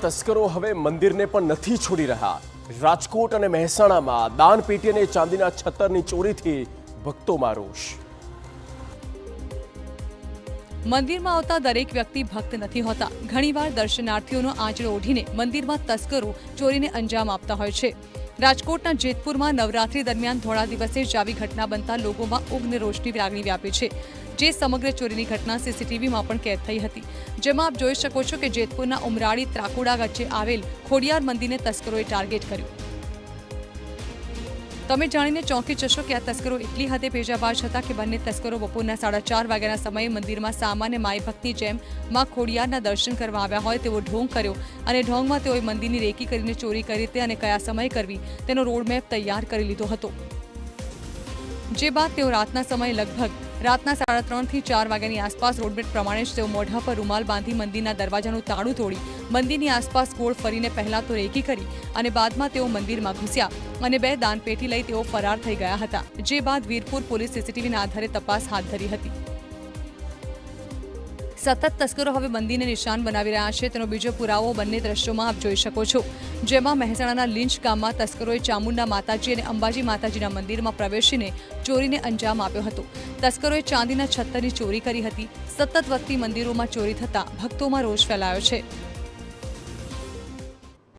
તસ્કરો હવે મંદિરને પણ નથી છોડી રહ્યા। રાજકોટ અને મહેસાણામાં દાનપેટી અને ચાંદીના છત્તરની ચોરીથી ભક્તોમાં રોષ। મંદિરમાં આવતા દરેક વ્યક્તિ ભક્ત નથી હોતા। ઘણીવાર દર્શનાર્થીઓનો આંચળો ઓઢીને મંદિરમાં તસ્કરો ચોરીને અંજામ આપતા હોય છે। રાજકોટના જેતપુરમાં નવરાત્રી દરમિયાન થોડા દિવસે જ આવી ઘટના બનતા લોકોમાં ઉગ્ર રોષની લાગણી વ્યાપી છે, જે સમગ્ર ચોરીની ઘટના સીસીટીવીમાં પણ કેદ થઈ હતી। જેમાં આપ જોઈ શકો છો કે જેતપુરના ઉમરાળી ત્રાકુડા વચ્ચે આવેલ ખોડિયાર મંદિરને તસ્કરોએ ટાર્ગેટ કર્યું। તમે જાણીને ચોંકી જશો કે આ તસ્કરો એટલી હદે ભેજાબાજ હતા કે બંને તસ્કરો બપોરના 4:30 વાગ્યાના સમયે મંદિરમાં સામાન્ય માય ભક્તની જેમ માં ખોડિયારના દર્શન કરવા આવ્યા હોય તેવો ઢોંગ કર્યો અને ઢોંગમાં તેઓએ મંદિરની રેકી કરીને ચોરી કરી હતી અને કયા સમયે કરવી તેનો રોડમેપ તૈયાર કરી લીધો હતો। જે બાદ તેઓ રાતના સમયે લગભગ રાતના 3:30 થી 4 વાગ્યાની આસપાસ રોડમેપ પ્રમાણે જ તેઓ મોઢા પર રૂમાલ બાંધી મંદિરના દરવાજાનું તાળું તોડી મંદિરની આસપાસ ગોળ ફરીને પહેલા તો રેકી કરી અને બાદમાં તેઓ મંદિરમાં ઘૂસ્યા અને 2 દાનપેટી લઈ તેઓ ફરાર થઈ ગયા હતા। જે બાદ વીરપુર પોલીસ સીસીટીવીના આધારે તપાસ હાથ ધરી હતી। સતત તસ્કરો હવે મંદિરને નિશાન બનાવી રહ્યા છે તેનો બીજો પુરાવો બંને દ્રશ્યોમાં આપ જોઈ શકો છો। જેમાં મહેસાણાના લીંચ ગામમાં તસ્કરોએ ચામુંડા માતાજી અને અંબાજી માતાજીના મંદિરમાં પ્રવેશીને ચોરીને અંજામ આપ્યો હતો। તસ્કરોએ ચાંદીના છત્તરની ચોરી કરી હતી। સતત વધતી મંદિરોમાં ચોરી થતાં ભક્તોમાં રોષ ફેલાયો છે।